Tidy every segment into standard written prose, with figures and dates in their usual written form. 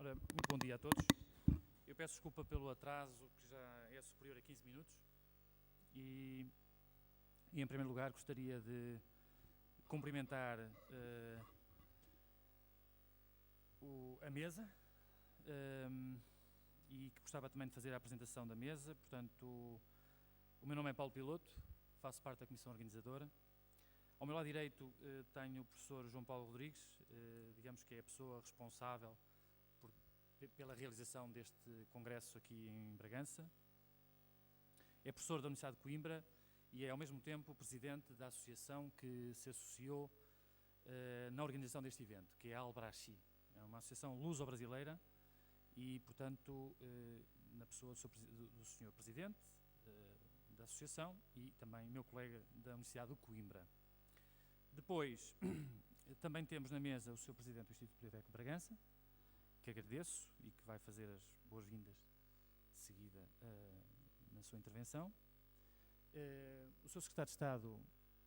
Ora, muito bom dia a todos. Eu peço desculpa pelo atraso, que já é superior a 15 minutos. E em primeiro lugar, gostaria de cumprimentar a mesa e que gostava também de fazer a apresentação da mesa. Portanto, o meu nome é Paulo Piloto, faço parte da Comissão Organizadora. Ao meu lado direito tenho o professor João Paulo Rodrigues, digamos que é a pessoa responsável pela realização deste congresso aqui em Bragança. É professor da Universidade de Coimbra e é ao mesmo tempo presidente da associação que se associou na organização deste evento, que é a Albraxi. É uma associação luso-brasileira e, portanto, na pessoa do senhor presidente da associação e também meu colega da Universidade de Coimbra. Depois, também temos na mesa o Sr. Presidente do Instituto Politécnico de Bragança, que agradeço e que vai fazer as boas-vindas de seguida na sua intervenção. O Sr. Secretário de Estado,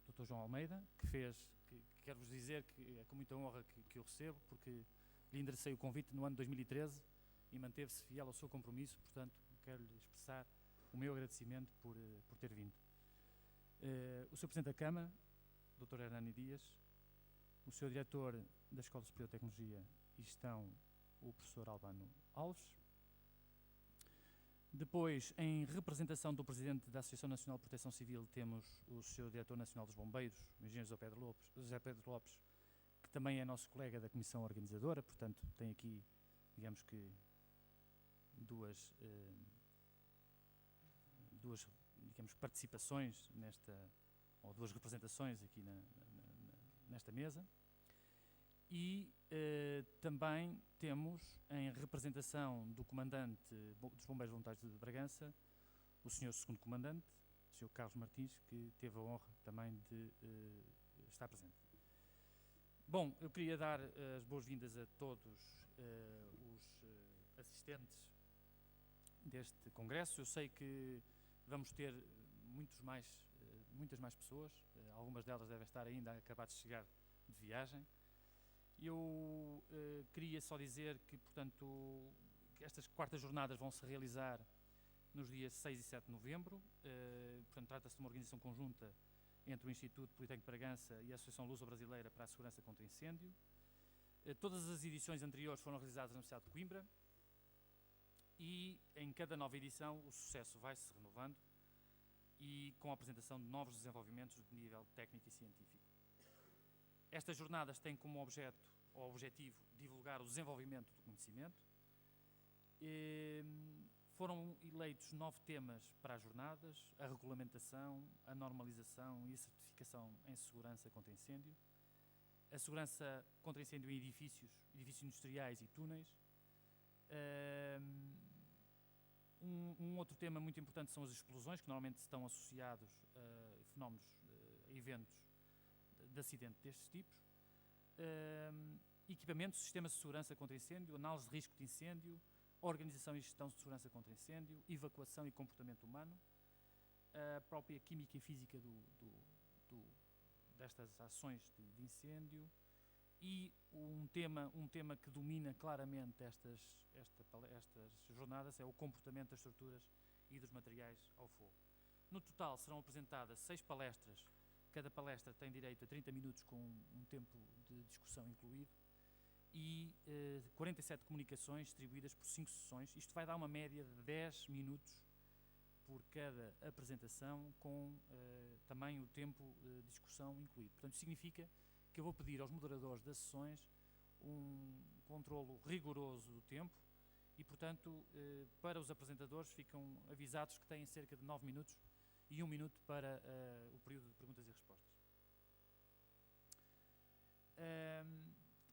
Dr. João Almeida, que quero-vos dizer que é com muita honra que eu recebo, porque lhe enderecei o convite no ano de 2013 e manteve-se fiel ao seu compromisso, portanto, quero-lhe expressar o meu agradecimento por ter vindo. O Sr. Presidente da Câmara, Dr. Hernani Dias, o Sr. Diretor da Escola Superior de Tecnologia e Gestão, o professor Albano Alves. Depois, em representação do Presidente da Associação Nacional de Proteção Civil, temos o Sr. Diretor Nacional dos Bombeiros, o Engenheiro José Pedro Lopes, que também é nosso colega da Comissão Organizadora, portanto, tem aqui, digamos que, duas digamos, participações ou duas representações aqui nesta mesa. E também temos, em representação do Comandante dos Bombeiros Voluntários de Bragança, o Sr. Segundo Comandante, o Sr. Carlos Martins, que teve a honra também de estar presente. Bom, eu queria dar as boas-vindas a todos os assistentes deste congresso. Eu sei que vamos ter muitas mais pessoas, algumas delas devem estar ainda a acabar de chegar de viagem. Eu queria só dizer que, portanto, estas quartas jornadas vão se realizar nos dias 6 e 7 de novembro. Portanto, trata-se de uma organização conjunta entre o Instituto Politécnico de Bragança e a Associação Luso-Brasileira para a Segurança contra Incêndio. Todas as edições anteriores foram realizadas na Universidade de Coimbra e em cada nova edição o sucesso vai-se renovando e com a apresentação de novos desenvolvimentos de nível técnico e científico. Estas jornadas têm como objetivo divulgar o desenvolvimento do conhecimento. Foram eleitos 9 temas para as jornadas: a regulamentação, a normalização e a certificação em segurança contra incêndio, a segurança contra incêndio em edifícios industriais e túneis. Um outro tema muito importante são as explosões, que normalmente estão associados a fenómenos, a eventos de acidente destes tipos. Equipamentos, sistemas de segurança contra incêndio, análise de risco de incêndio, organização e gestão de segurança contra incêndio, evacuação e comportamento humano, a própria química e física destas ações de incêndio e um tema que domina claramente estas jornadas é o comportamento das estruturas e dos materiais ao fogo. No total serão apresentadas 6 palestras. Cada palestra tem direito a 30 minutos com um tempo de discussão incluído e 47 comunicações distribuídas por 5 sessões. Isto vai dar uma média de 10 minutos por cada apresentação, com também o tempo de discussão incluído. Portanto, significa que eu vou pedir aos moderadores das sessões um controlo rigoroso do tempo e, portanto, para os apresentadores ficam avisados que têm cerca de 9 minutos e 1 minuto para o período de perguntas e respostas.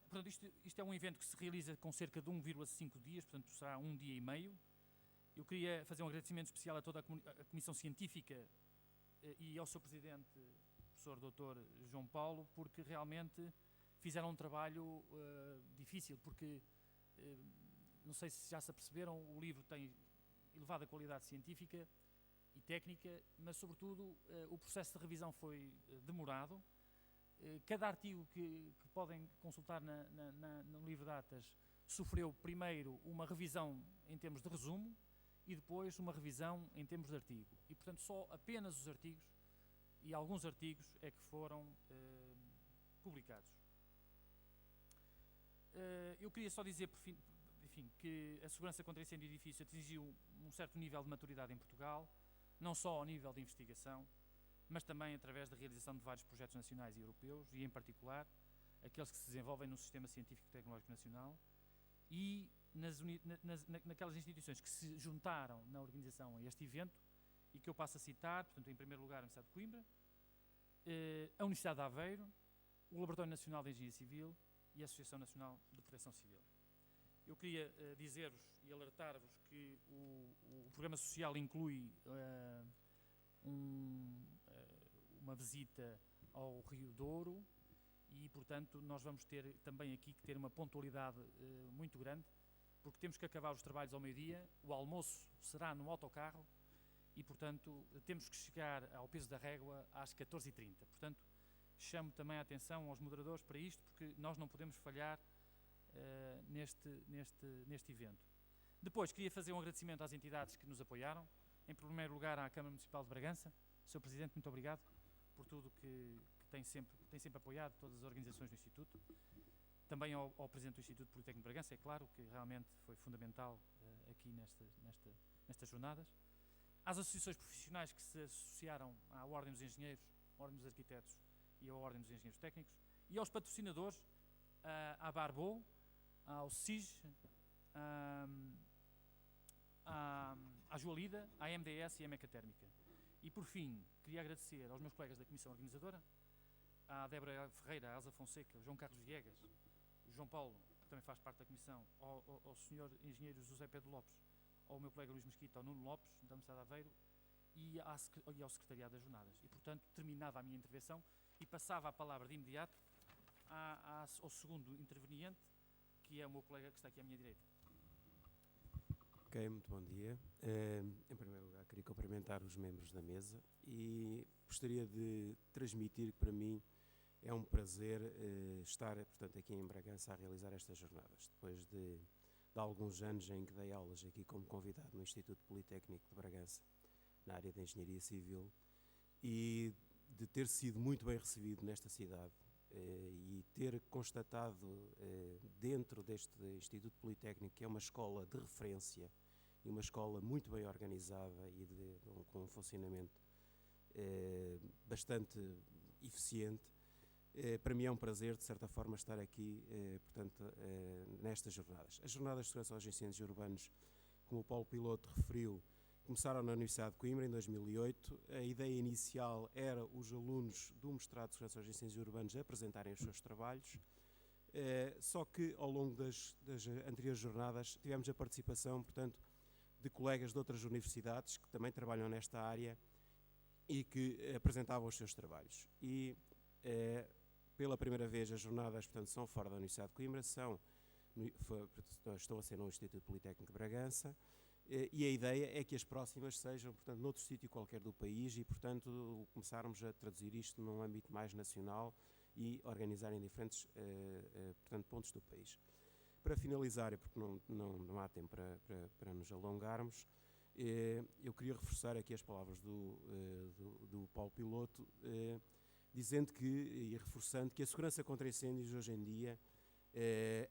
Portanto, isto é um evento que se realiza com cerca de 1,5 dias, portanto será 1 dia e meio. Eu queria fazer um agradecimento especial a toda a Comissão Científica e ao seu Presidente, professor Dr. João Paulo, porque realmente fizeram um trabalho difícil, porque, não sei se já se aperceberam, o livro tem elevada qualidade científica e técnica, mas sobretudo o processo de revisão foi demorado. Cada artigo que podem consultar no livro de atas sofreu primeiro uma revisão em termos de resumo e depois uma revisão em termos de artigo. E, portanto, só apenas os artigos e alguns artigos é que foram publicados. Eu queria só dizer, enfim, que a segurança contra incêndio de edifício atingiu um certo nível de maturidade em Portugal, não só ao nível de investigação, mas também através da realização de vários projetos nacionais e europeus, e em particular aqueles que se desenvolvem no Sistema Científico e Tecnológico Nacional e naquelas instituições que se juntaram na organização a este evento e que eu passo a citar, portanto, em primeiro lugar a Universidade de Coimbra, a Universidade de Aveiro, o Laboratório Nacional de Engenharia Civil e a Associação Nacional de Proteção Civil. Eu queria dizer-vos e alertar-vos que o programa social inclui uma visita ao Rio Douro e, portanto, nós vamos ter também aqui que ter uma pontualidade muito grande, porque temos que acabar os trabalhos ao meio-dia, o almoço será no autocarro e, portanto, temos que chegar ao peso da régua às 14h30. Portanto, chamo também a atenção aos moderadores para isto, porque nós não podemos falhar neste evento. Depois, queria fazer um agradecimento às entidades que nos apoiaram. Em primeiro lugar, à Câmara Municipal de Bragança. Sr. Presidente, muito obrigado por tudo que tem sempre apoiado todas as organizações do Instituto. Também ao Presidente do Instituto Politécnico de Bragança, é claro, que realmente foi fundamental aqui nestas jornadas. Às associações profissionais que se associaram à Ordem dos Engenheiros, à Ordem dos Arquitetos e à Ordem dos Engenheiros Técnicos, e aos patrocinadores, à Barbo, ao SIG, à Joalida, à MDS e à Mecatérmica. E, por fim, queria agradecer aos meus colegas da Comissão Organizadora, à Débora Ferreira, à Elsa Fonseca, ao João Carlos Viegas, o João Paulo, que também faz parte da Comissão, ao Sr. Engenheiro José Pedro Lopes, ao meu colega Luís Mesquita, ao Nuno Lopes, da Universidade de Aveiro, e ao Secretariado das Jornadas. E, portanto, terminava a minha intervenção e passava a palavra de imediato ao segundo interveniente, que é o meu colega que está aqui à minha direita. Ok, muito bom dia. Em primeiro lugar, queria cumprimentar os membros da mesa e gostaria de transmitir que para mim é um prazer estar, portanto, aqui em Bragança a realizar estas jornadas. Depois de alguns anos em que dei aulas aqui como convidado no Instituto Politécnico de Bragança, na área de Engenharia Civil, e de ter sido muito bem recebido nesta cidade e ter constatado dentro deste Instituto Politécnico que é uma escola de referência e uma escola muito bem organizada e com um funcionamento bastante eficiente, para mim é um prazer, de certa forma, estar aqui, portanto, nestas jornadas. As jornadas de segurança aos incêndios urbanos, como o Paulo Piloto referiu, começaram na Universidade de Coimbra em 2008. A ideia inicial era os alunos do mestrado de segurança aos incêndios urbanos apresentarem os seus trabalhos, só que ao longo das anteriores jornadas tivemos a participação, portanto, de colegas de outras universidades que também trabalham nesta área e que apresentavam os seus trabalhos. E pela primeira vez as jornadas, portanto, são fora da Universidade de Coimbra, estão a ser no Instituto Politécnico de Bragança, e a ideia é que as próximas sejam, portanto, noutro sítio qualquer do país e, portanto, começarmos a traduzir isto num âmbito mais nacional e organizar em diferentes, portanto, pontos do país. Para finalizar, porque não há tempo para nos alongarmos, eu queria reforçar aqui as palavras do Paulo Piloto, dizendo e reforçando que a segurança contra incêndios hoje em dia,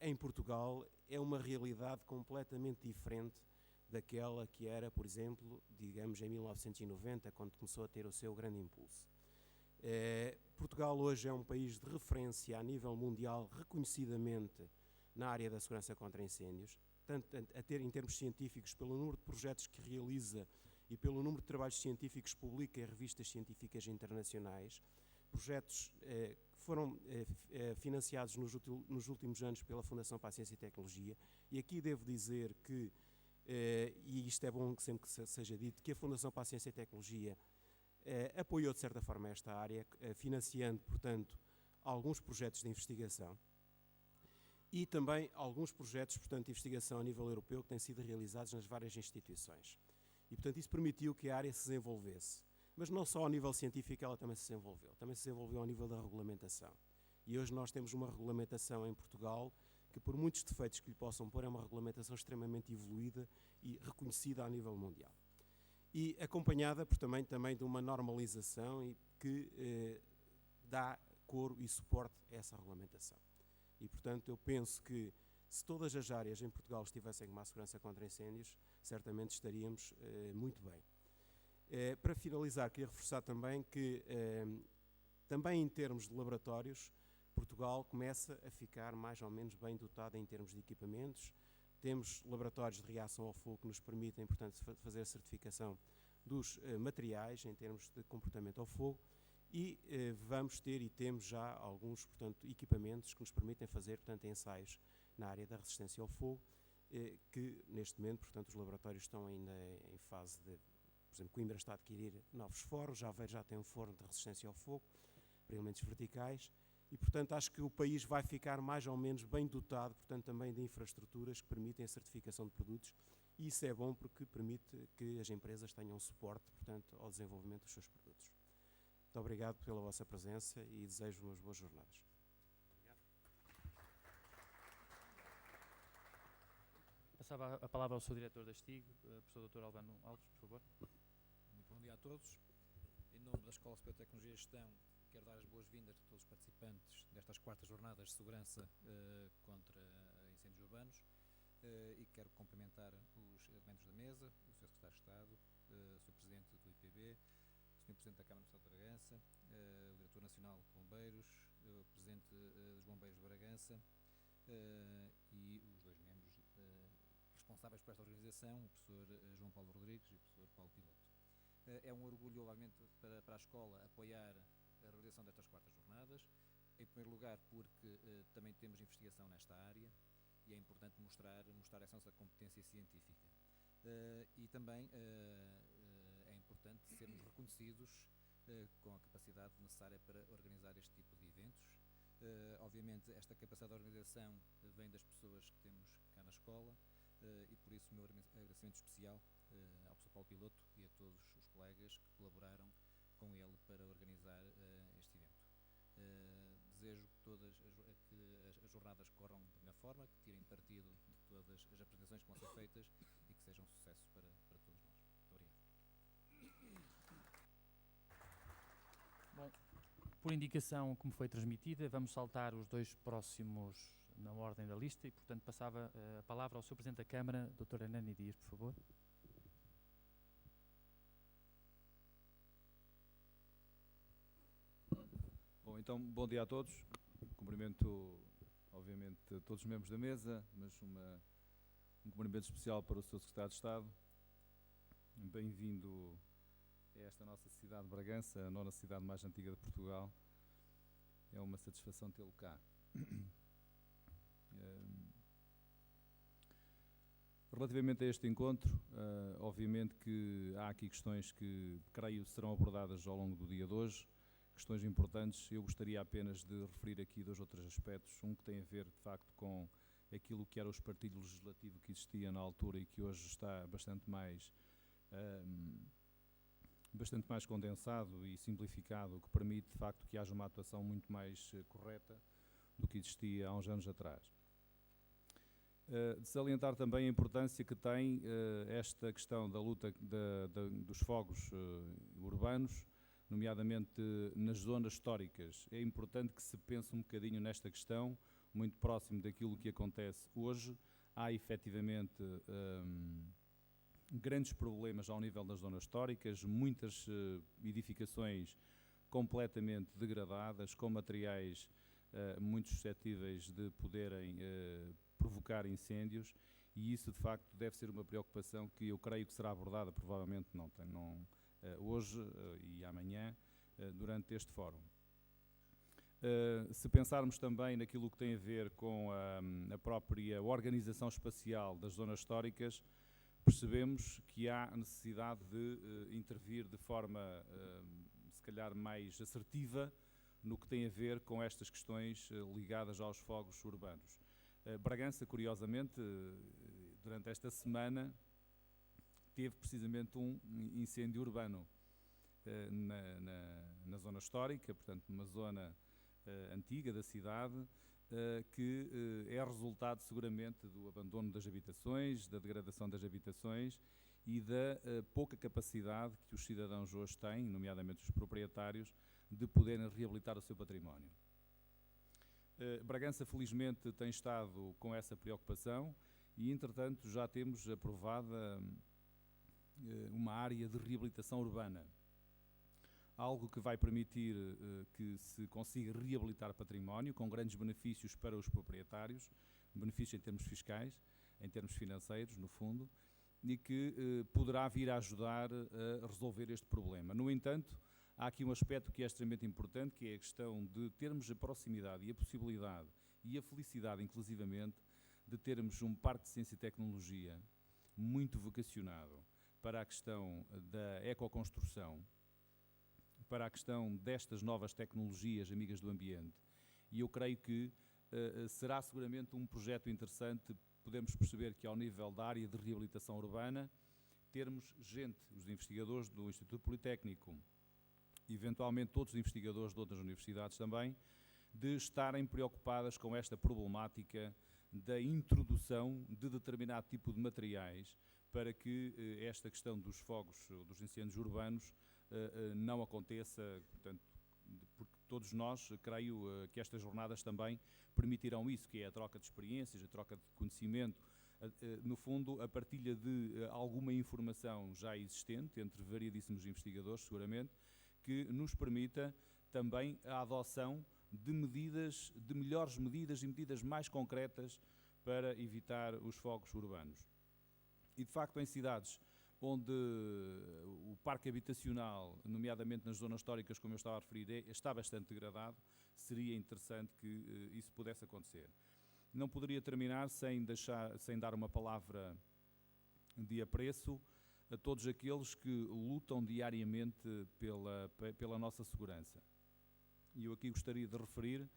em Portugal, é uma realidade completamente diferente daquela que era, por exemplo, digamos, em 1990, quando começou a ter o seu grande impulso. Portugal hoje é um país de referência a nível mundial, reconhecidamente na área da segurança contra incêndios, tanto em termos científicos, pelo número de projetos que realiza e pelo número de trabalhos científicos que publica em revistas científicas internacionais, projetos que foram financiados nos últimos anos pela Fundação para a Ciência e Tecnologia, e aqui devo dizer que, e isto é bom que sempre que seja dito, que a Fundação para a Ciência e Tecnologia apoiou de certa forma esta área, financiando, portanto, alguns projetos de investigação e também alguns projetos, portanto, de investigação a nível europeu que têm sido realizados nas várias instituições. E, portanto, isso permitiu que a área se desenvolvesse. Mas não só ao nível científico ela também se desenvolveu ao nível da regulamentação. E hoje nós temos uma regulamentação em Portugal que por muitos defeitos que lhe possam pôr, é uma regulamentação extremamente evoluída e reconhecida a nível mundial. E acompanhada por também de uma normalização e que dá coro e suporte a essa regulamentação. E, portanto, eu penso que se todas as áreas em Portugal estivessem com uma segurança contra incêndios, certamente estaríamos muito bem. Para finalizar, queria reforçar também que, também em termos de laboratórios, Portugal começa a ficar mais ou menos bem dotado em termos de equipamentos. Temos laboratórios de reação ao fogo que nos permitem, portanto, fazer a certificação dos materiais em termos de comportamento ao fogo e vamos ter e temos já alguns, portanto, equipamentos que nos permitem fazer, portanto, ensaios na área da resistência ao fogo, que neste momento, portanto, os laboratórios estão ainda em fase de, por exemplo, Coimbra está a adquirir novos fornos, Aveiro já tem um forno de resistência ao fogo para elementos verticais e, portanto, acho que o país vai ficar mais ou menos bem dotado, portanto, também de infraestruturas que permitem a certificação de produtos e isso é bom porque permite que as empresas tenham suporte, portanto, ao desenvolvimento dos seus produtos. Muito obrigado pela vossa presença e desejo umas boas jornadas. Passava a palavra ao seu diretor da STIG, professor Dr. Albano Alves, por favor. Muito bom dia a todos. Em nome da Escola Superior de Tecnologia e Gestão, quero dar as boas-vindas a todos os participantes destas 4ª jornadas de segurança contra incêndios urbanos e quero cumprimentar os elementos da mesa, o Sr. Secretário de Estado, o Sr. Presidente do IPB, o Sr. Presidente da Câmara Municipal de Bragança, o Diretor Nacional de Bombeiros, o Presidente dos Bombeiros de Bragança e os 2 membros responsáveis por esta organização, o professor João Paulo Rodrigues e o professor Paulo Piloto. É um orgulho, obviamente, para a escola apoiar a realização destas 4ª jornadas, em primeiro lugar porque também temos investigação nesta área e é importante mostrar essa nossa competência científica. E também é importante sermos reconhecidos com a capacidade necessária para organizar este tipo de eventos. Obviamente, esta capacidade de organização vem das pessoas que temos cá na escola, e por isso o meu agradecimento especial ao professor Paulo Piloto e a todos os colegas que colaboraram com ele para organizar este evento. Desejo que todas as jornadas corram da melhor forma, que tirem partido de todas as apresentações que vão ser feitas e que sejam um sucesso para todos nós. Muito obrigado. Bom, por indicação como foi transmitida, vamos saltar os 2 próximos na ordem da lista e, portanto, passava a palavra ao Sr. Presidente da Câmara, Dr. Hernani Dias, por favor. Bom, então, bom dia a todos. Cumprimento, obviamente, todos os membros da mesa, mas um cumprimento especial para o Sr. Secretário de Estado. Bem-vindo a esta nossa cidade de Bragança, a 9ª cidade mais antiga de Portugal. É uma satisfação tê-lo cá. Relativamente a este encontro, obviamente que há aqui questões que creio serão abordadas ao longo do dia de hoje, questões importantes. Eu gostaria apenas de referir aqui 2 ou 3 aspectos, um que tem a ver de facto com aquilo que era o espartilho legislativo que existia na altura e que hoje está bastante mais condensado e simplificado, o que permite de facto que haja uma atuação muito mais correta do que existia há uns anos atrás. De salientar também a importância que tem esta questão da luta dos fogos urbanos, nomeadamente nas zonas históricas. É importante que se pense um bocadinho nesta questão, muito próximo daquilo que acontece hoje. Há efetivamente grandes problemas ao nível das zonas históricas, muitas edificações completamente degradadas, com materiais muito suscetíveis de poderem provocar incêndios, e isso de facto deve ser uma preocupação que eu creio que será abordada provavelmente hoje e amanhã durante este fórum. Se pensarmos também naquilo que tem a ver com a própria organização espacial das zonas históricas, percebemos que há necessidade de intervir de forma se calhar mais assertiva no que tem a ver com estas questões ligadas aos fogos urbanos. Bragança, curiosamente, durante esta semana, teve precisamente um incêndio urbano na zona histórica, portanto, numa zona antiga da cidade, que é resultado seguramente do abandono das habitações, da degradação das habitações e da pouca capacidade que os cidadãos hoje têm, nomeadamente os proprietários, de poderem reabilitar o seu património. Bragança, felizmente, tem estado com essa preocupação e, entretanto, já temos aprovada uma área de reabilitação urbana, algo que vai permitir que se consiga reabilitar património com grandes benefícios para os proprietários, benefícios em termos fiscais, em termos financeiros, no fundo, e que poderá vir a ajudar a resolver este problema. No entanto, há aqui um aspecto que é extremamente importante, que é a questão de termos a proximidade e a possibilidade e a felicidade, inclusivamente, de termos um parque de ciência e tecnologia muito vocacionado para a questão da ecoconstrução, para a questão destas novas tecnologias amigas do ambiente. E eu creio que será seguramente um projeto interessante. Podemos perceber que, ao nível da área de reabilitação urbana, termos gente, os investigadores do Instituto Politécnico, eventualmente todos os investigadores de outras universidades também, de estarem preocupadas com esta problemática da introdução de determinado tipo de materiais para que esta questão dos fogos, dos incêndios urbanos, não aconteça, portanto, porque todos nós, creio que estas jornadas também permitirão isso, que é a troca de experiências, a troca de conhecimento, no fundo, a partilha de alguma informação já existente entre variedíssimos investigadores, seguramente, que nos permita também a adoção de medidas, de melhores medidas e medidas mais concretas para evitar os fogos urbanos. E, de facto, em cidades onde o parque habitacional, nomeadamente nas zonas históricas, como eu estava a referir, está bastante degradado, seria interessante que isso pudesse acontecer. Não poderia terminar sem dar uma palavra de apreço a todos aqueles que lutam diariamente pela nossa segurança. E eu aqui gostaria de referir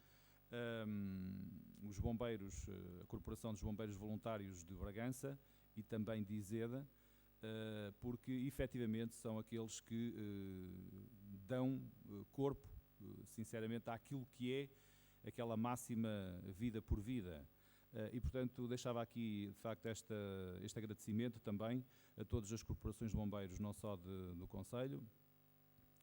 os bombeiros, a Corporação dos Bombeiros Voluntários de Bragança e também de Izeda, porque efetivamente são aqueles que dão corpo, sinceramente, àquilo que é aquela máxima vida por vida. E, portanto, deixava aqui, de facto, este agradecimento também a todas as corporações de bombeiros, não só do Conselho,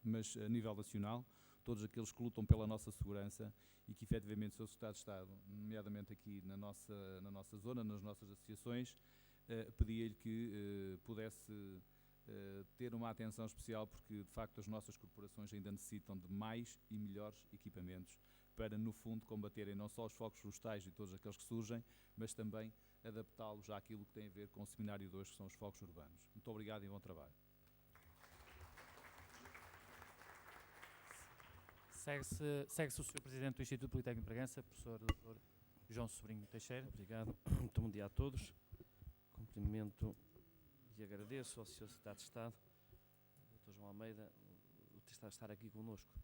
mas a nível nacional, todos aqueles que lutam pela nossa segurança e que, efetivamente, o Sr. Secretário de Estado, nomeadamente aqui na nossa zona, nas nossas associações, pedia-lhe que pudesse ter uma atenção especial, porque, de facto, as nossas corporações ainda necessitam de mais e melhores equipamentos para, no fundo, combaterem não só os fogos florestais e todos aqueles que surgem, mas também adaptá-los àquilo que tem a ver com o seminário 2, que são os fogos urbanos. Muito obrigado e bom trabalho. Segue-se o Sr. Presidente do Instituto Politécnico de Bragança, professor Dr. João Sobrinho Teixeira. Obrigado. Muito bom dia a todos. Cumprimento e agradeço ao Sr. Secretário de Estado, Dr. João Almeida, o estar aqui connosco.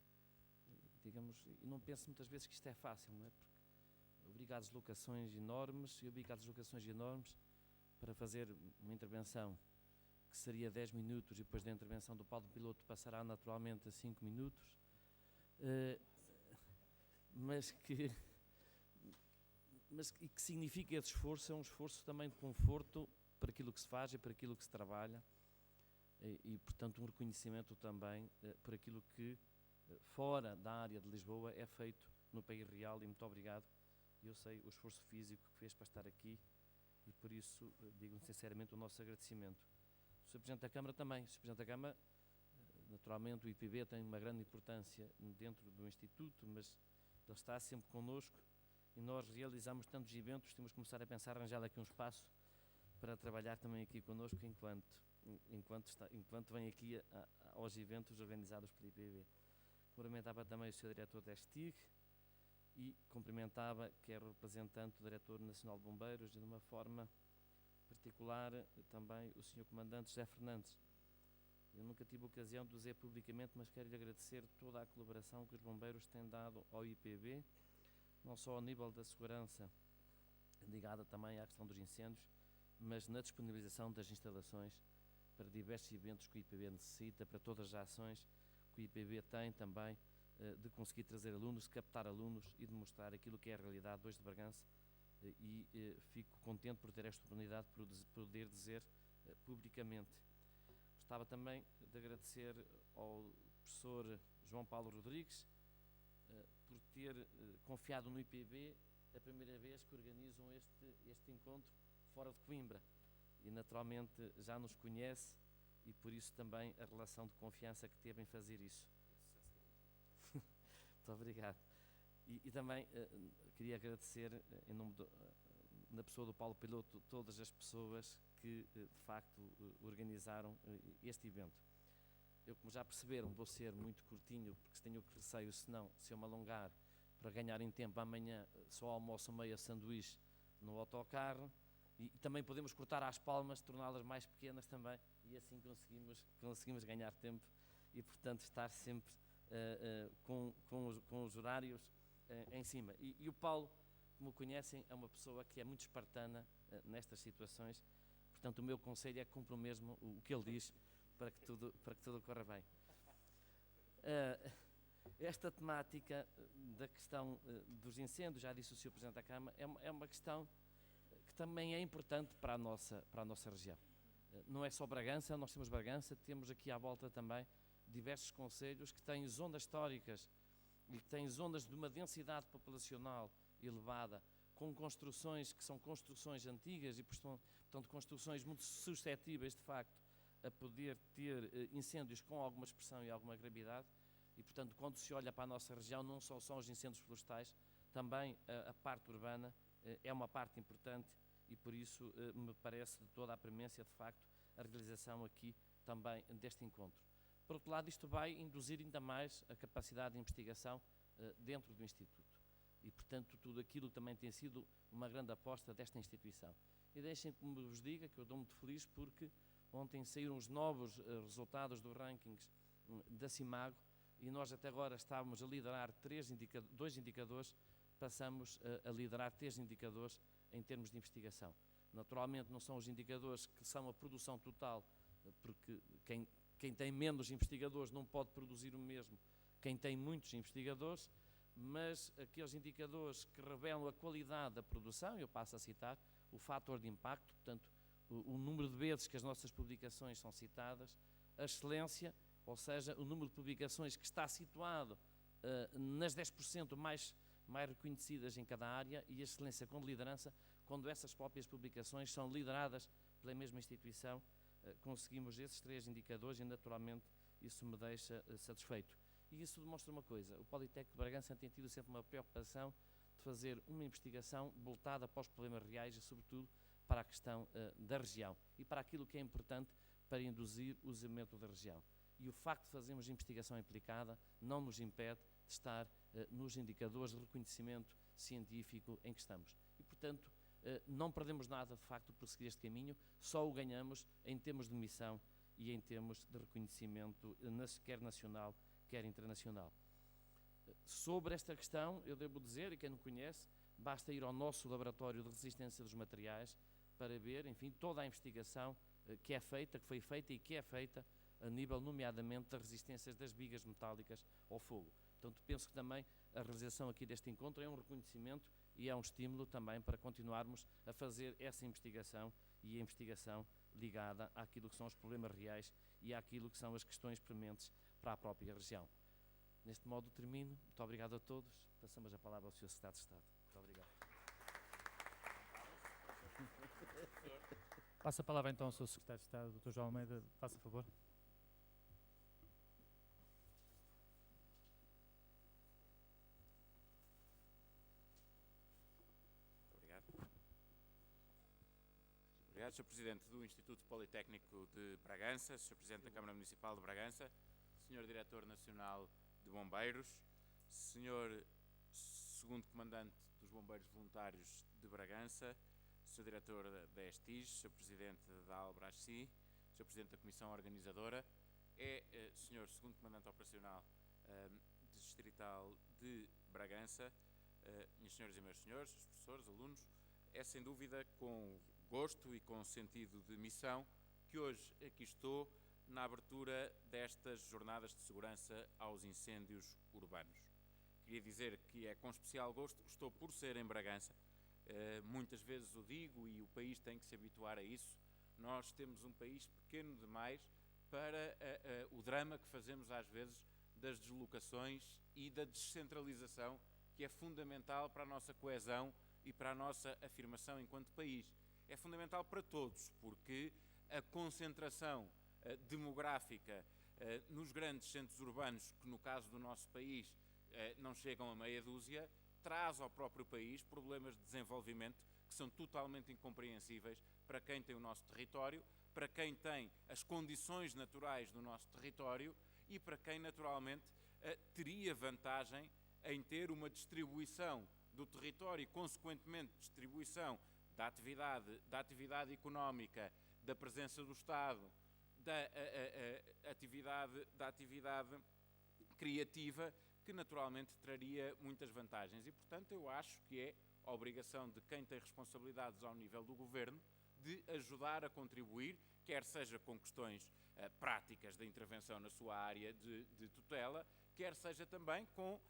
Digamos, e não penso muitas vezes que isto é fácil, não é? Porque obriga a deslocações enormes para fazer uma intervenção que seria 10 minutos e depois da intervenção do Paulo Piloto passará naturalmente a 5 minutos, mas que significa esse esforço, é um esforço também de conforto para aquilo que se faz e para aquilo que se trabalha e portanto, um reconhecimento também por aquilo que fora da área de Lisboa é feito no país real, e muito obrigado. Eu sei o esforço físico que fez para estar aqui e por isso digo sinceramente o nosso agradecimento. O Sr. Presidente da Câmara também. O Sr. Presidente da Câmara, naturalmente o IPB tem uma grande importância dentro do Instituto, mas ele está sempre connosco e nós realizamos tantos eventos, temos que começar a pensar, arranjar aqui um espaço para trabalhar também aqui connosco enquanto vem aqui aos eventos organizados pelo IPB. Cumprimentava também o Sr. Diretor da STIG e cumprimentava, que é representante do Diretor Nacional de Bombeiros, e de uma forma particular também o Sr. Comandante José Fernandes. Eu nunca tive a ocasião de dizer publicamente, mas quero-lhe agradecer toda a colaboração que os bombeiros têm dado ao IPB, não só ao nível da segurança, ligada também à questão dos incêndios, mas na disponibilização das instalações para diversos eventos que o IPB necessita, para todas as ações que o IPB tem também de conseguir trazer alunos, de captar alunos e de mostrar aquilo que é a realidade hoje de Bragança, e fico contente por ter esta oportunidade de poder dizer publicamente. Gostava também de agradecer ao professor João Paulo Rodrigues por ter confiado no IPB a primeira vez que organizam este encontro fora de Coimbra, e naturalmente já nos conhece, e por isso também a relação de confiança que teve em fazer isso. Muito obrigado. E também queria agradecer, em nome na pessoa do Paulo Piloto, todas as pessoas que de facto organizaram este evento. Eu, como já perceberam, vou ser muito curtinho, porque tenho receio, senão, se eu me alongar, para ganhar em tempo, amanhã só almoço meia sanduíche no autocarro, e também podemos cortar às palmas, torná-las mais pequenas também, e assim conseguimos ganhar tempo e, portanto, estar sempre com os horários em cima. E o Paulo, como conhecem, é uma pessoa que é muito espartana nestas situações, portanto, o meu conselho é que cumpra mesmo o que ele diz para que tudo corra bem. Esta temática da questão dos incêndios, já disse o Sr. Presidente da Câmara, é uma questão que também é importante para a nossa região. Não é só Bragança, nós temos Bragança, temos aqui à volta também diversos concelhos que têm zonas históricas e que têm zonas de uma densidade populacional elevada, com construções que são construções antigas e, portanto, construções muito suscetíveis, de facto, a poder ter incêndios com alguma expressão e alguma gravidade. E, portanto, quando se olha para a nossa região, não só são os incêndios florestais, também a parte urbana é uma parte importante, e por isso me parece de toda a premência, de facto, a realização aqui também deste encontro. Por outro lado, isto vai induzir ainda mais a capacidade de investigação dentro do Instituto. E, portanto, tudo aquilo também tem sido uma grande aposta desta instituição. E deixem que me vos diga que eu estou muito feliz porque ontem saíram os novos resultados dos rankings da CIMAGO, e nós até agora estávamos a liderar 2 indicadores, passamos a liderar 3 indicadores em termos de investigação. Naturalmente não são os indicadores que são a produção total, porque quem tem menos investigadores não pode produzir o mesmo quem tem muitos investigadores, mas aqueles indicadores que revelam a qualidade da produção, eu passo a citar o fator de impacto, portanto, o número de vezes que as nossas publicações são citadas, a excelência, ou seja, o número de publicações que está situado nas 10% mais reconhecidas em cada área, e a excelência com liderança, quando essas próprias publicações são lideradas pela mesma instituição, conseguimos esses 3 indicadores e, naturalmente, isso me deixa satisfeito. E isso demonstra uma coisa: o Politécnico de Bragança tem tido sempre uma preocupação de fazer uma investigação voltada para os problemas reais e, sobretudo, para a questão da região e para aquilo que é importante para induzir o desenvolvimento da região. E o facto de fazermos investigação implicada não nos impede de estar nos indicadores de reconhecimento científico em que estamos. E, portanto, não perdemos nada, de facto, por seguir este caminho, só o ganhamos em termos de missão e em termos de reconhecimento, quer nacional, quer internacional. Sobre esta questão, eu devo dizer, e quem não conhece, basta ir ao nosso laboratório de resistência dos materiais para ver, enfim, toda a investigação que é feita, que foi feita e que é feita a nível, nomeadamente, das resistências das vigas metálicas ao fogo. Portanto, penso que também a realização aqui deste encontro é um reconhecimento e é um estímulo também para continuarmos a fazer essa investigação, e a investigação ligada àquilo que são os problemas reais e àquilo que são as questões prementes para a própria região. Neste modo termino. Muito obrigado a todos. Passamos a palavra ao Sr. Secretário de Estado. Muito obrigado. Passa a palavra então ao Sr. Secretário de Estado, Dr. João Almeida, faça favor. Obrigado, Sr. Presidente do Instituto Politécnico de Bragança, Sr. Presidente da Câmara Municipal de Bragança, Sr. Diretor Nacional de Bombeiros, Sr. Segundo Comandante dos Bombeiros Voluntários de Bragança, Sr. Diretor da ESTIG, Sr. Presidente da Albraci, Sr. Presidente da Comissão Organizadora, Sr. Segundo Comandante Operacional Distrital de Bragança, minhas senhoras e meus senhores, os professores, alunos, é sem dúvida com gosto e com sentido de missão que hoje aqui estou na abertura destas jornadas de segurança aos incêndios urbanos. Queria dizer que é com especial gosto que estou por ser em Bragança. Muitas vezes o digo e o país tem que se habituar a isso. Nós temos um país pequeno demais para o drama que fazemos às vezes das deslocações e da descentralização, que é fundamental para a nossa coesão e para a nossa afirmação enquanto país. É fundamental para todos, porque a concentração demográfica nos grandes centros urbanos, que no caso do nosso país não chegam a meia dúzia, traz ao próprio país problemas de desenvolvimento que são totalmente incompreensíveis para quem tem o nosso território, para quem tem as condições naturais do nosso território e para quem naturalmente teria vantagem em ter uma distribuição do território e, consequentemente, distribuição da atividade económica, da presença do Estado, da atividade criativa, que naturalmente traria muitas vantagens. E, portanto, eu acho que é a obrigação de quem tem responsabilidades ao nível do Governo de ajudar a contribuir, quer seja com questões práticas da intervenção na sua área de tutela, quer seja também com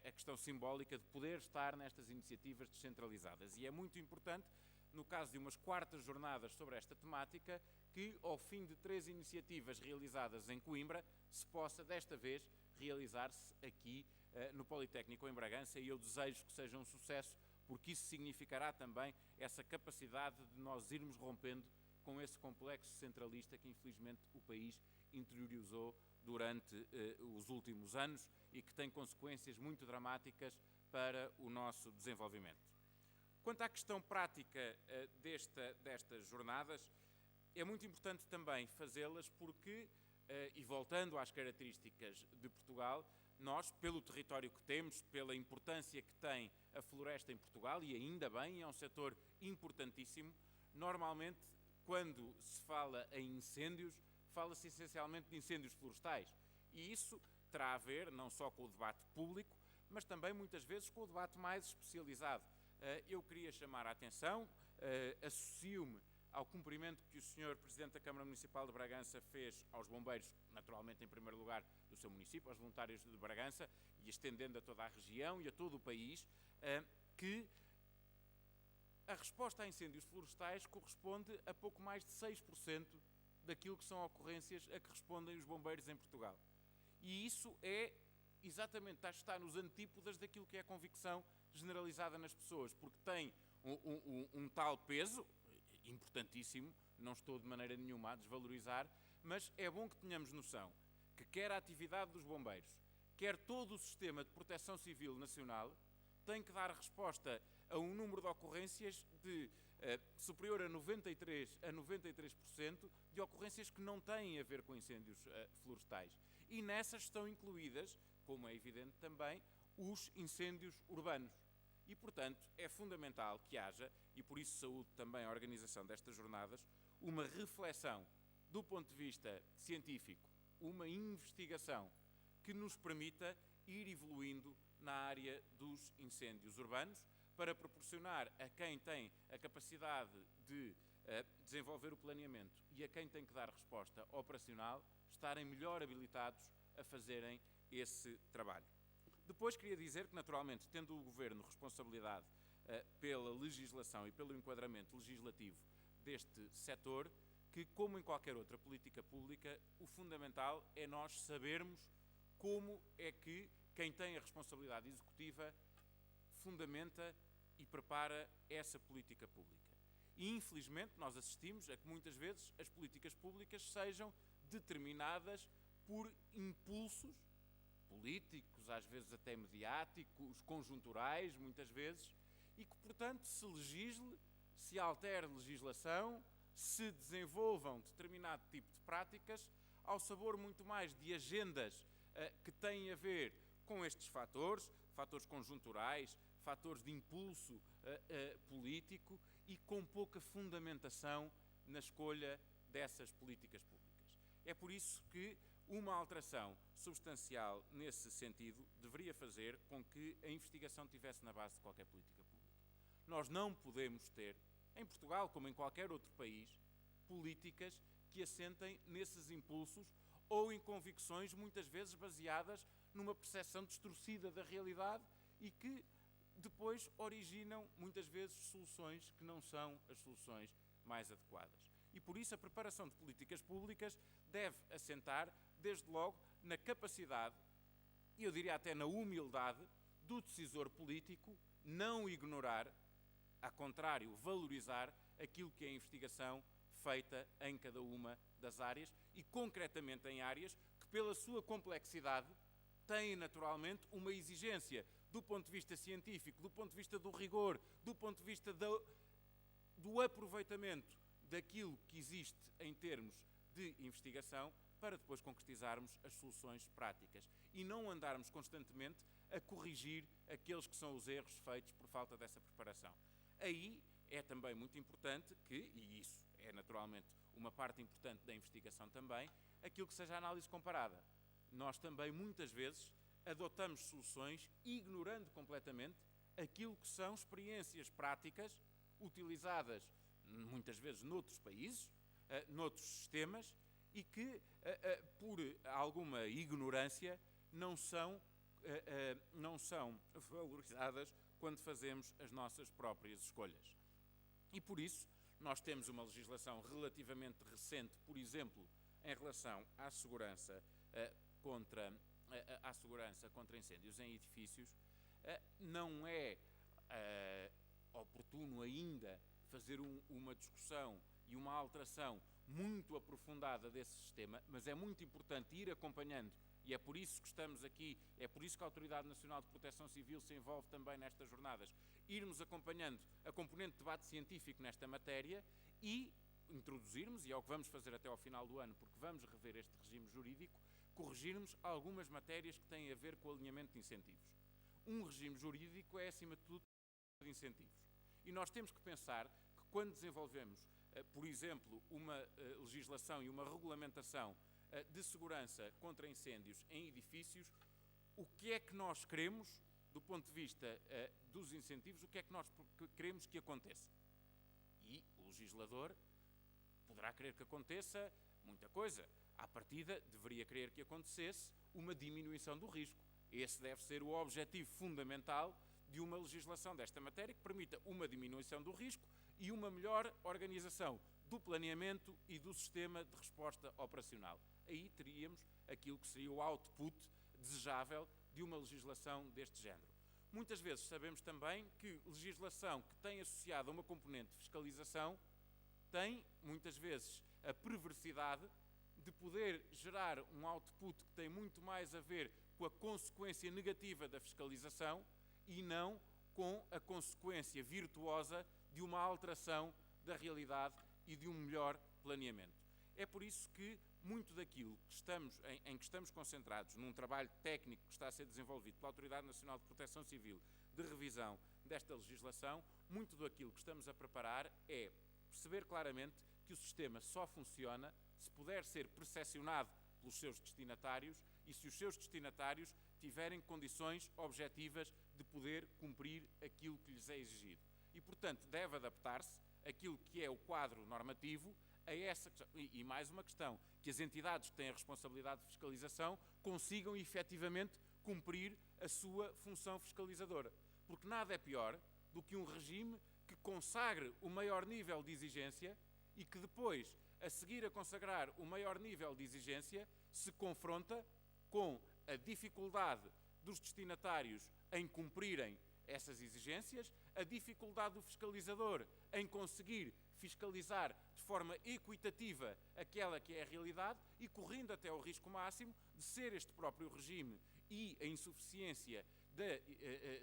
a questão simbólica de poder estar nestas iniciativas descentralizadas. E é muito importante, no caso de umas quartas jornadas sobre esta temática, que ao fim de 3 iniciativas realizadas em Coimbra, se possa desta vez realizar-se aqui no Politécnico em Bragança, e eu desejo que seja um sucesso, porque isso significará também essa capacidade de nós irmos rompendo com esse complexo centralista que infelizmente o país interiorizou durante os últimos anos e que tem consequências muito dramáticas para o nosso desenvolvimento. Quanto à questão prática destas jornadas, é muito importante também fazê-las porque, e voltando às características de Portugal, nós, pelo território que temos, pela importância que tem a floresta em Portugal, e ainda bem, é um setor importantíssimo, normalmente, quando se fala em incêndios, fala-se essencialmente de incêndios florestais. E isso terá a ver não só com o debate público, mas também muitas vezes com o debate mais especializado. Eu queria chamar a atenção, associo-me ao cumprimento que o Sr. Presidente da Câmara Municipal de Bragança fez aos bombeiros, naturalmente em primeiro lugar do seu município, aos voluntários de Bragança, e estendendo a toda a região e a todo o país, que a resposta a incêndios florestais corresponde a pouco mais de 6% daquilo que são ocorrências a que respondem os bombeiros em Portugal. E isso é exatamente, está nos antípodas daquilo que é a convicção generalizada nas pessoas, porque tem um tal peso, importantíssimo, não estou de maneira nenhuma a desvalorizar, mas é bom que tenhamos noção que quer a atividade dos bombeiros, quer todo o sistema de proteção civil nacional, tem que dar resposta a um número de ocorrências superior a 93% de ocorrências que não têm a ver com incêndios florestais. E nessas estão incluídas, como é evidente também, os incêndios urbanos. E, portanto, é fundamental que haja, e por isso saúdo também a organização destas jornadas, uma reflexão do ponto de vista científico, uma investigação que nos permita ir evoluindo na área dos incêndios urbanos, para proporcionar a quem tem a capacidade de desenvolver o planeamento e a quem tem que dar resposta operacional, estarem melhor habilitados a fazerem esse trabalho. Depois queria dizer que, naturalmente, tendo o Governo responsabilidade pela legislação e pelo enquadramento legislativo deste setor, que, como em qualquer outra política pública, o fundamental é nós sabermos como é que quem tem a responsabilidade executiva fundamenta e prepara essa política pública. E, infelizmente, nós assistimos a que muitas vezes as políticas públicas sejam determinadas por impulsos políticos, às vezes até mediáticos, conjunturais, muitas vezes, e que, portanto, se legisle, se altere legislação, se desenvolvam determinado tipo de práticas, ao sabor muito mais de agendas que têm a ver com estes fatores conjunturais, fatores de impulso político e com pouca fundamentação na escolha dessas políticas públicas. É por isso que uma alteração substancial nesse sentido deveria fazer com que a investigação estivesse na base de qualquer política pública. Nós não podemos ter, em Portugal como em qualquer outro país, políticas que assentem nesses impulsos ou em convicções muitas vezes baseadas numa percepção distorcida da realidade e que depois originam muitas vezes soluções que não são as soluções mais adequadas. E por isso a preparação de políticas públicas deve assentar, desde logo, na capacidade, e eu diria até na humildade, do decisor político não ignorar, ao contrário, valorizar aquilo que é a investigação feita em cada uma das áreas e concretamente em áreas que, pela sua complexidade, têm naturalmente uma exigência do ponto de vista científico, do ponto de vista do rigor, do ponto de vista do aproveitamento daquilo que existe em termos de investigação para depois concretizarmos as soluções práticas e não andarmos constantemente a corrigir aqueles que são os erros feitos por falta dessa preparação. Aí é também muito importante que, e isso é naturalmente uma parte importante da investigação também, aquilo que seja a análise comparada. Nós também muitas vezes adotamos soluções ignorando completamente aquilo que são experiências práticas utilizadas muitas vezes noutros países, noutros sistemas e que, por alguma ignorância, não são valorizadas quando fazemos as nossas próprias escolhas. E por isso, nós temos uma legislação relativamente recente, por exemplo, em relação à segurança contra incêndios em edifícios. Não é oportuno ainda fazer uma discussão e uma alteração muito aprofundada desse sistema, mas é muito importante ir acompanhando, e é por isso que estamos aqui, é por isso que a Autoridade Nacional de Proteção Civil se envolve também nestas jornadas, irmos acompanhando a componente de debate científico nesta matéria e introduzirmos, e é o que vamos fazer até ao final do ano, porque vamos rever este regime jurídico, corrigirmos algumas matérias que têm a ver com o alinhamento de incentivos. Um regime jurídico é, acima de tudo, de incentivos. E nós temos que pensar que quando desenvolvemos, por exemplo, uma legislação e uma regulamentação de segurança contra incêndios em edifícios, o que é que nós queremos, do ponto de vista dos incentivos, o que é que nós queremos que aconteça? E o legislador poderá querer que aconteça muita coisa. À partida, deveria querer que acontecesse uma diminuição do risco. Esse deve ser o objetivo fundamental de uma legislação desta matéria que permita uma diminuição do risco e uma melhor organização do planeamento e do sistema de resposta operacional. Aí teríamos aquilo que seria o output desejável de uma legislação deste género. Muitas vezes sabemos também que legislação que tem associada uma componente de fiscalização tem, muitas vezes, a perversidade de poder gerar um output que tem muito mais a ver com a consequência negativa da fiscalização e não com a consequência virtuosa de uma alteração da realidade e de um melhor planeamento. É por isso que muito daquilo em que estamos concentrados num trabalho técnico que está a ser desenvolvido pela Autoridade Nacional de Proteção Civil de revisão desta legislação, muito daquilo que estamos a preparar é perceber claramente que o sistema só funciona se puder ser percepcionado pelos seus destinatários e se os seus destinatários tiverem condições objetivas de poder cumprir aquilo que lhes é exigido. E, portanto, deve adaptar-se aquilo que é o quadro normativo a essa questão. E mais uma questão, que as entidades que têm a responsabilidade de fiscalização consigam efetivamente cumprir a sua função fiscalizadora. Porque nada é pior do que um regime que consagre o maior nível de exigência e que depois, a seguir a consagrar o maior nível de exigência, se confronta com a dificuldade dos destinatários em cumprirem essas exigências, a dificuldade do fiscalizador em conseguir fiscalizar de forma equitativa aquela que é a realidade e correndo até o risco máximo de ser este próprio regime e a insuficiência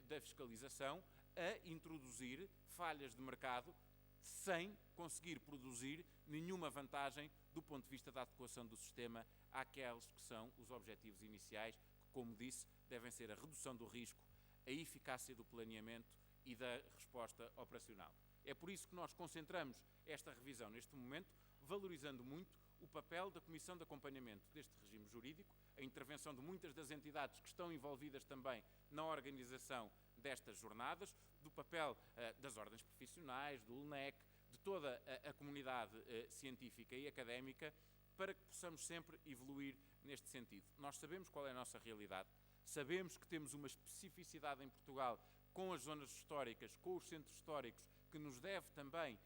da fiscalização a introduzir falhas de mercado sem conseguir produzir nenhuma vantagem do ponto de vista da adequação do sistema àqueles que são os objetivos iniciais, que, como disse, devem ser a redução do risco, a eficácia do planeamento e da resposta operacional. É por isso que nós concentramos esta revisão neste momento, valorizando muito o papel da Comissão de Acompanhamento deste regime jurídico, a intervenção de muitas das entidades que estão envolvidas também na organização destas jornadas, do papel das ordens profissionais, do LNEC, de toda a comunidade científica e académica, para que possamos sempre evoluir neste sentido. Nós sabemos qual é a nossa realidade, sabemos que temos uma especificidade em Portugal com as zonas históricas, com os centros históricos, que nos deve também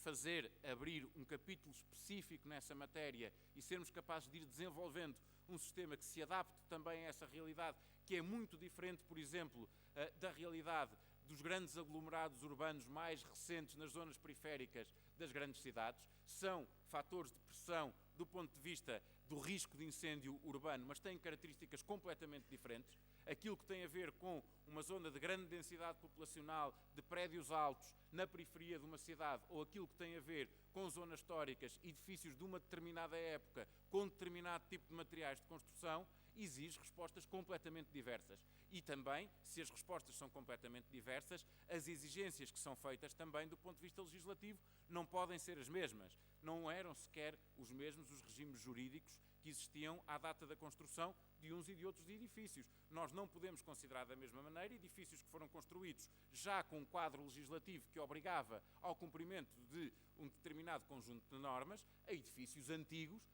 fazer abrir um capítulo específico nessa matéria e sermos capazes de ir desenvolvendo um sistema que se adapte também a essa realidade, que é muito diferente, por exemplo, da realidade dos grandes aglomerados urbanos mais recentes nas zonas periféricas das grandes cidades. São fatores de pressão do ponto de vista do risco de incêndio urbano, mas têm características completamente diferentes. Aquilo que tem a ver com uma zona de grande densidade populacional, de prédios altos, na periferia de uma cidade, ou aquilo que tem a ver com zonas históricas, edifícios de uma determinada época, com determinado tipo de materiais de construção, exige respostas completamente diversas. E também, se as respostas são completamente diversas, as exigências que são feitas também do ponto de vista legislativo não podem ser as mesmas. Não eram sequer os mesmos os regimes jurídicos que existiam à data da construção de uns e de outros edifícios. Nós não podemos considerar da mesma maneira edifícios que foram construídos já com um quadro legislativo que obrigava ao cumprimento de um determinado conjunto de normas, a edifícios antigos,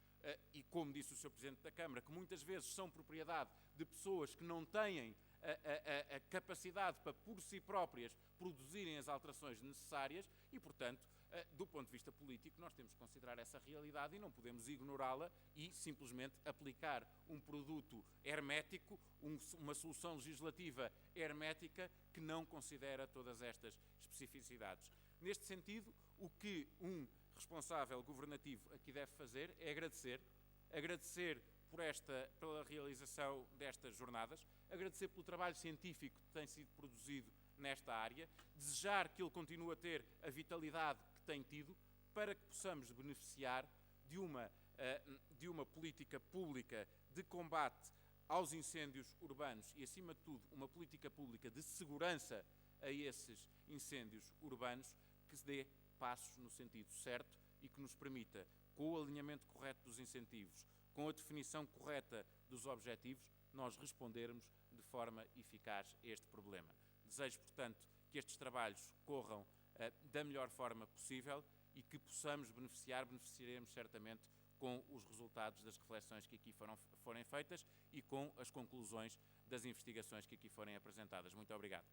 e como disse o Sr. Presidente da Câmara, que muitas vezes são propriedade de pessoas que não têm a capacidade para por si próprias produzirem as alterações necessárias e, portanto, do ponto de vista político, nós temos que considerar essa realidade e não podemos ignorá-la e simplesmente aplicar um produto hermético, uma solução legislativa hermética que não considera todas estas especificidades. Neste sentido, o que um responsável governativo aqui deve fazer é agradecer pela realização destas jornadas, agradecer pelo trabalho científico que tem sido produzido nesta área, desejar que ele continue a ter a vitalidade que tem tido, para que possamos beneficiar de uma política pública de combate aos incêndios urbanos e, acima de tudo, uma política pública de segurança a esses incêndios urbanos, que se dê passos no sentido certo e que nos permita, com o alinhamento correto dos incentivos, com a definição correta dos objetivos, nós respondermos de forma eficaz a este problema. Desejo, portanto, que estes trabalhos corram da melhor forma possível e que possamos beneficiaremos certamente com os resultados das reflexões que aqui forem feitas e com as conclusões das investigações que aqui forem apresentadas. Muito obrigado.